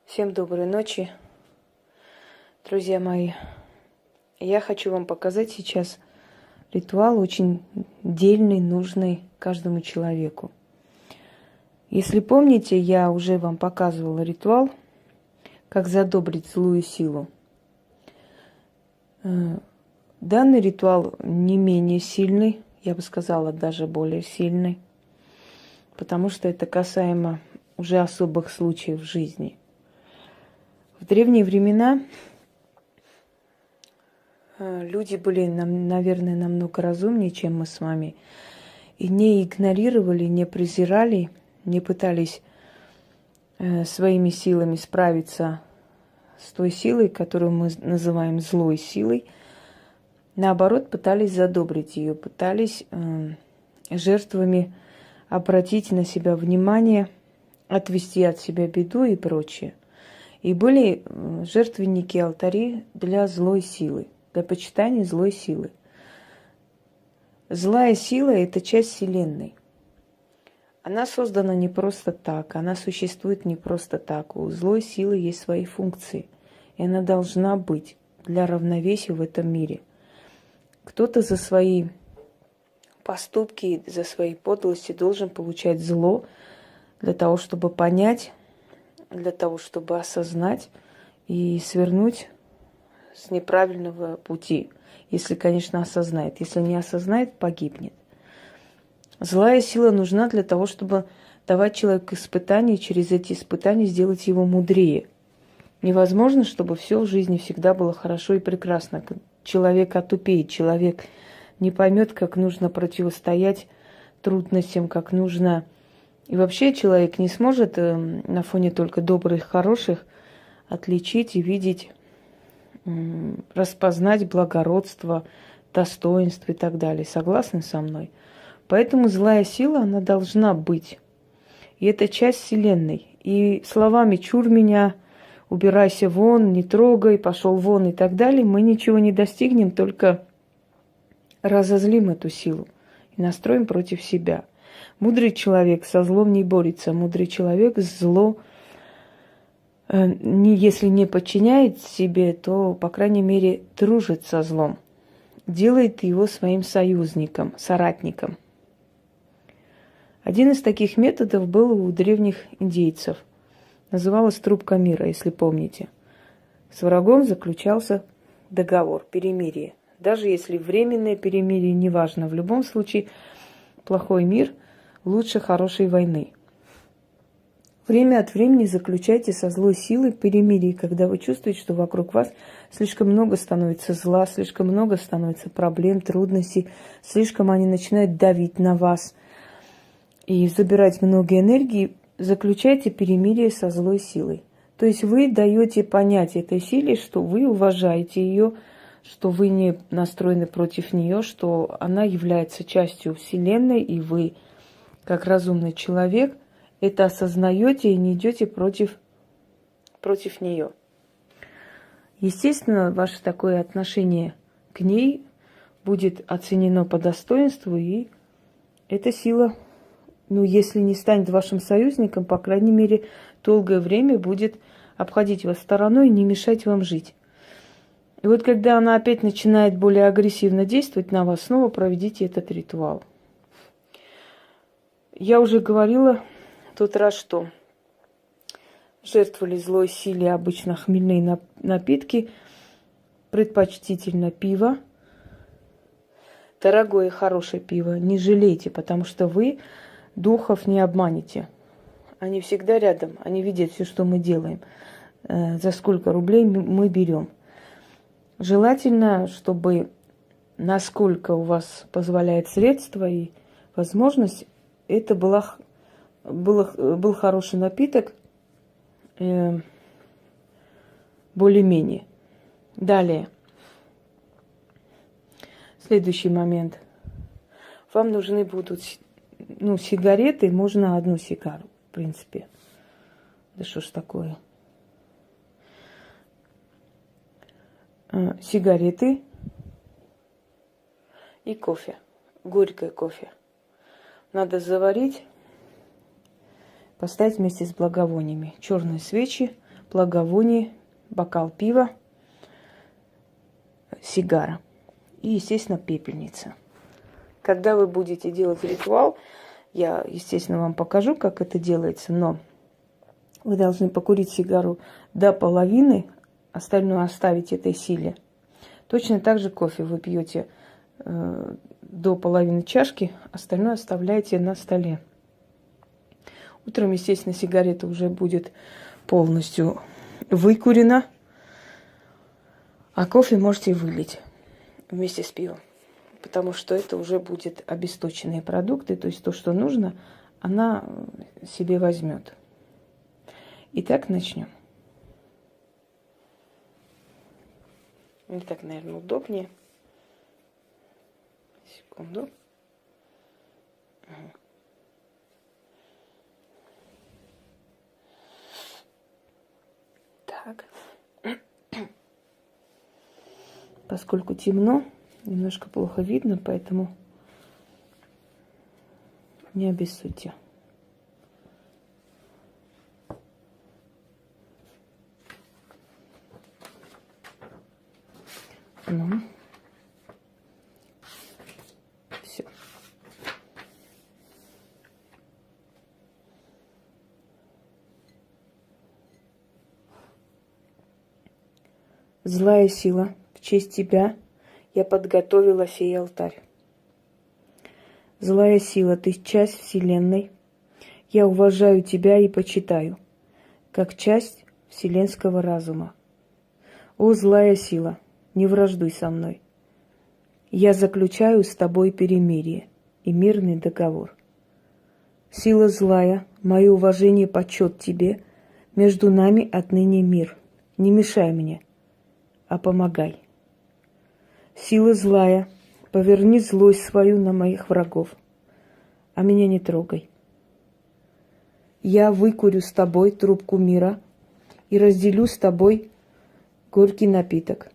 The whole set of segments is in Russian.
Всем доброй ночи, друзья мои. Я хочу вам показать сейчас ритуал очень дельный, нужный каждому человеку. Если помните, я уже вам показывала ритуал, как задобрить злую силу. Данный ритуал не менее сильный, я бы сказала, даже более сильный, потому что это касаемо уже особых случаев в жизни. В древние времена люди были, наверное, намного разумнее, чем мы с вами, и не игнорировали, не презирали, не пытались своими силами справиться с той силой, которую мы называем злой силой. Наоборот, пытались задобрить ее, пытались жертвами обратить на себя внимание, отвести от себя беду и прочее. И были жертвенники, алтари для злой силы, для почитания злой силы. Злая сила – это часть Вселенной. Она создана не просто так, она существует не просто так. У злой силы есть свои функции, и она должна быть для равновесия в этом мире. Кто-то за свои поступки, за свои подлости должен получать зло для того, чтобы понять, для того, чтобы осознать и свернуть с неправильного пути. Если, конечно, осознает. Если не осознает, погибнет. Злая сила нужна для того, чтобы давать человеку испытания, и через эти испытания сделать его мудрее. Невозможно, чтобы все в жизни всегда было хорошо и прекрасно. Человек отупеет, человек не поймет, как нужно противостоять трудностям, как нужно. И вообще человек не сможет на фоне только добрых, хороших отличить и видеть, распознать благородство, достоинство и так далее. Согласны со мной? Поэтому злая сила, она должна быть. И это часть Вселенной. И словами «чур меня», «убирайся вон», «не трогай», «пошел вон» и так далее, мы ничего не достигнем, только разозлим эту силу и настроим против себя. Мудрый человек со злом не борется. Мудрый человек зло, если не подчиняет себе, то, по крайней мере, дружит со злом. Делает его своим союзником, соратником. Один из таких методов был у древних индейцев. Называлась трубка мира, если помните. С врагом заключался договор, перемирие. Даже если временное перемирие, неважно. В любом случае, плохой мир лучше хорошей войны. Время от времени заключайте со злой силой перемирие, когда вы чувствуете, что вокруг вас слишком много становится зла, слишком много становится проблем, трудностей, слишком они начинают давить на вас и забирать много энергии. Заключайте перемирие со злой силой. То есть вы даете понять этой силе, что вы уважаете ее, что вы не настроены против нее, что она является частью Вселенной, и вы, как разумный человек, это осознаете и не идете против нее. Естественно, ваше такое отношение к ней будет оценено по достоинству, и эта сила, если не станет вашим союзником, по крайней мере, долгое время будет обходить вас стороной и не мешать вам жить. И вот когда она опять начинает более агрессивно действовать на вас, снова проведите этот ритуал. Я уже говорила в тот раз, что жертвовали злой силе обычно хмельные напитки, предпочтительно пиво, дорогое и хорошее пиво. Не жалейте, потому что вы духов не обманете. Они всегда рядом, они видят все, что мы делаем, за сколько рублей мы берем. Желательно, чтобы, насколько у вас позволяет средства и возможность, это был хороший напиток, более-менее. Далее. Следующий момент. Вам нужны будут сигареты, можно одну сигару, в принципе. Да что ж такое? Сигареты и кофе. Горькое кофе. Надо заварить, поставить вместе с благовониями. Черные свечи, благовоние, бокал пива, сигара и, естественно, пепельница. Когда вы будете делать ритуал, я, естественно, вам покажу, как это делается, но вы должны покурить сигару до половины, остальное оставить этой силе. Точно так же кофе вы пьете до половины чашки, остальное оставляете на столе. Утром, естественно, сигарета уже будет полностью выкурена, а кофе можете вылить вместе с пивом, потому что это уже будет обесточенные продукты, то есть то, что нужно, она себе возьмет. Итак, начнем. Мне так, наверное, удобнее. Секунду. Так. Поскольку темно, немножко плохо видно, поэтому не обессудьте. Ну. Все. Злая сила, в честь тебя я подготовила сей алтарь. Злая сила, ты часть Вселенной. Я уважаю тебя и почитаю, как часть вселенского разума. О, злая сила, не враждуй со мной. Я заключаю с тобой перемирие и мирный договор. Сила злая, мое уважение, почет тебе, между нами отныне мир. Не мешай мне, а помогай. Сила злая, поверни злость свою на моих врагов, а меня не трогай. Я выкурю с тобой трубку мира и разделю с тобой горький напиток.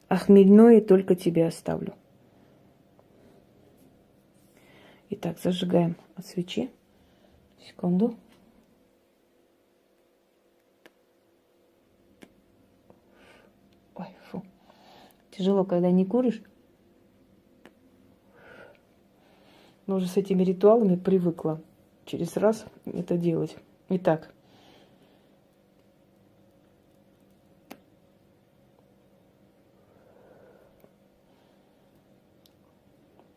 А хмельное только тебе оставлю. Итак, зажигаем от свечи. Секунду. Ой, фу. Тяжело, когда не куришь. Но уже с этими ритуалами привыкла через раз это делать. Итак.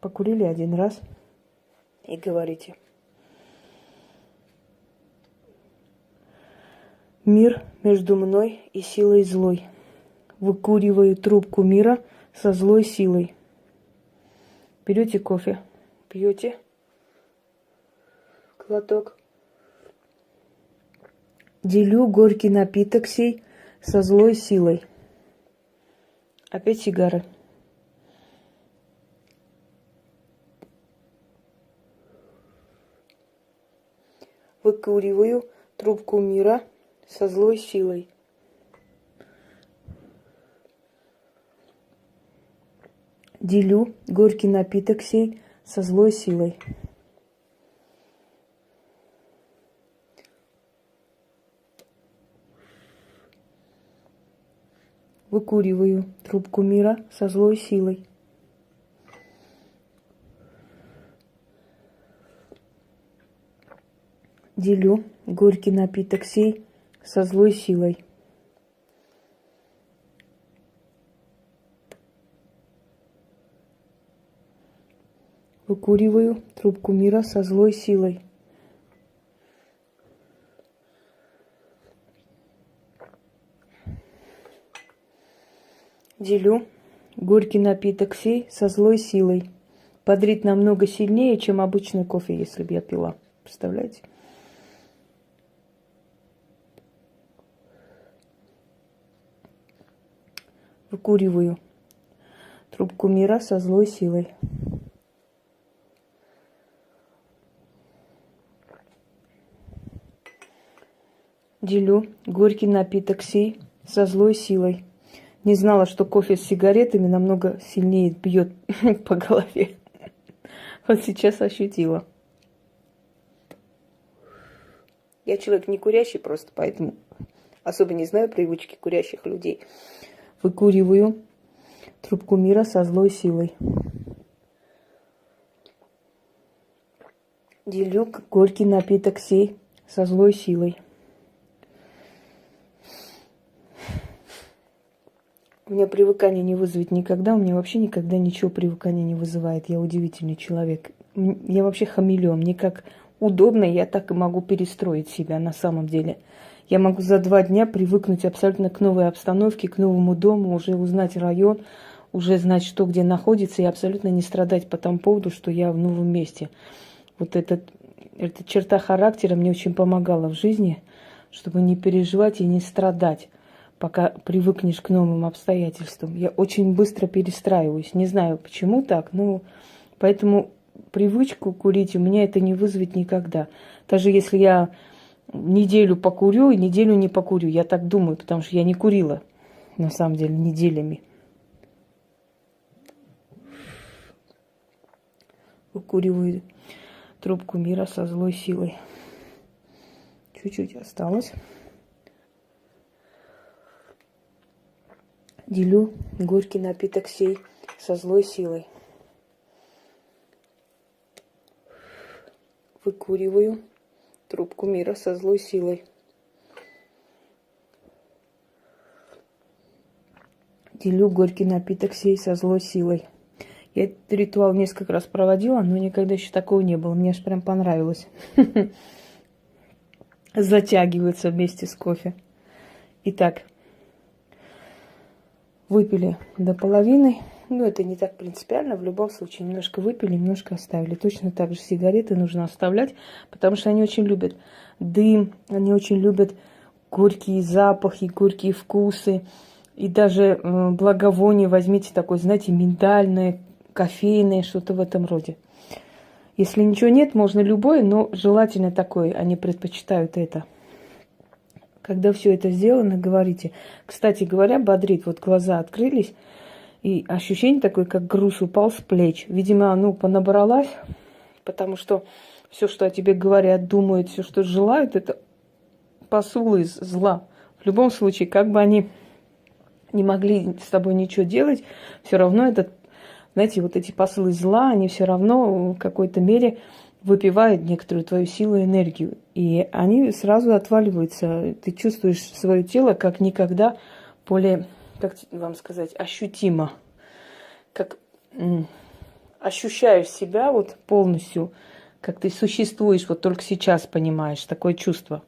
Покурили один раз и говорите. Мир между мной и силой злой. Выкуриваю трубку мира со злой силой. Берете кофе, пьете глоток. Делю горький напиток сей со злой силой. Опять сигары. Выкуриваю трубку мира со злой силой. Делю горький напиток сей со злой силой. Выкуриваю трубку мира со злой силой. Делю горький напиток сей со злой силой. Выкуриваю трубку мира со злой силой. Делю горький напиток сей со злой силой. Бодрит намного сильнее, чем обычный кофе, если бы я пила. Представляете? Выкуриваю трубку мира со злой силой. Делю горький напиток сей со злой силой. Не знала, что кофе с сигаретами намного сильнее бьет по голове. Вот сейчас ощутила. Я человек не курящий просто, поэтому особо не знаю привычки курящих людей. Выкуриваю трубку мира со злой силой. Делю горький напиток сей со злой силой. У меня привыкание не вызовет никогда. У меня вообще никогда ничего привыкания не вызывает. Я удивительный человек. Я вообще хамелеон. Мне как удобно, я так и могу перестроить себя на самом деле. Я могу за 2 дня привыкнуть абсолютно к новой обстановке, к новому дому, уже узнать район, уже знать, что где находится, и абсолютно не страдать по тому поводу, что я в новом месте. Вот эта черта характера мне очень помогала в жизни, чтобы не переживать и не страдать, пока привыкнешь к новым обстоятельствам. Я очень быстро перестраиваюсь. Не знаю, почему так, но поэтому привычку курить у меня это не вызовет никогда. Даже если я неделю покурю и неделю не покурю, я так думаю, потому что я не курила, на самом деле, неделями. Выкуриваю трубку мира со злой силой. Чуть-чуть осталось. Делю горький напиток сей со злой силой. Выкуриваю трубку мира со злой силой. Делю горький напиток сей со злой силой. Я этот ритуал несколько раз проводила, но никогда еще такого не было. Мне аж прям понравилось. Затягивается вместе с кофе. Итак, выпили до половины. Ну, это не так принципиально. В любом случае, немножко выпили, немножко оставили. Точно так же сигареты нужно оставлять, потому что они очень любят дым, они очень любят горькие запахи, горькие вкусы. И даже благовоние возьмите такое, знаете, миндальное, кофейное, что-то в этом роде. Если ничего нет, можно любое, но желательно такое. Они предпочитают это. Когда все это сделано, говорите. Кстати говоря, бодрит. Вот глаза открылись, и ощущение такое, как груз упал с плеч. Видимо, понабралась, потому что все, что о тебе говорят, думают, все, что желают, это посулы из зла. В любом случае, как бы они не могли с тобой ничего делать, все равно знаете, вот эти посылы зла, они все равно в какой-то мере выпивают некоторую твою силу и энергию. И они сразу отваливаются. Ты чувствуешь свое тело как никогда более, как вам сказать, ощутимо. Как ощущаешь себя вот полностью, как ты существуешь, вот только сейчас понимаешь. Такое чувство.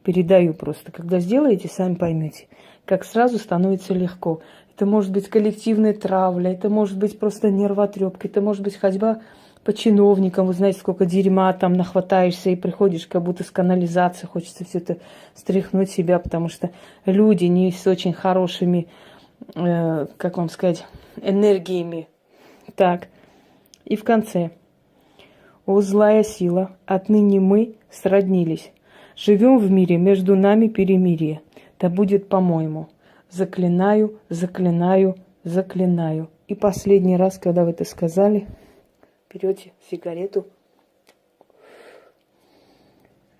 Передаю просто. Когда сделаете, сами поймете, как сразу становится легко. Это может быть коллективная травля, это может быть просто нервотрепка, это может быть ходьба по чиновникам. Вы знаете, сколько дерьма там нахватаешься и приходишь, как будто с канализации. Хочется все это стряхнуть себя, потому что люди не с очень хорошими, как вам сказать, энергиями. Так, и в конце. О, злая сила, отныне мы сроднились. Живем в мире, между нами перемирие. Да будет по-моему. Заклинаю, заклинаю, заклинаю. И последний раз, когда вы это сказали, берете сигарету,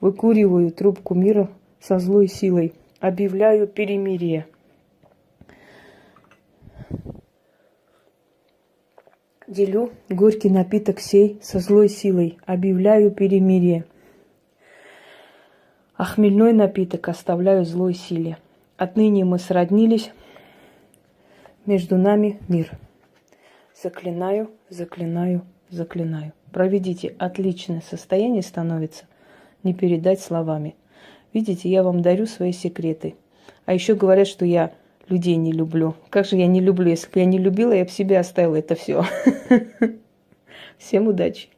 выкуриваю трубку мира со злой силой, объявляю перемирие. Делю горький напиток сей со злой силой, объявляю перемирие. А хмельной напиток оставляю злой силе. Отныне мы сроднились, между нами мир. Заклинаю, заклинаю, заклинаю. Проведите, отличное состояние становится, не передать словами. Видите, я вам дарю свои секреты. А еще говорят, что я людей не люблю. Как же я не люблю? Если бы я не любила, я бы себе оставила это все. Всем удачи!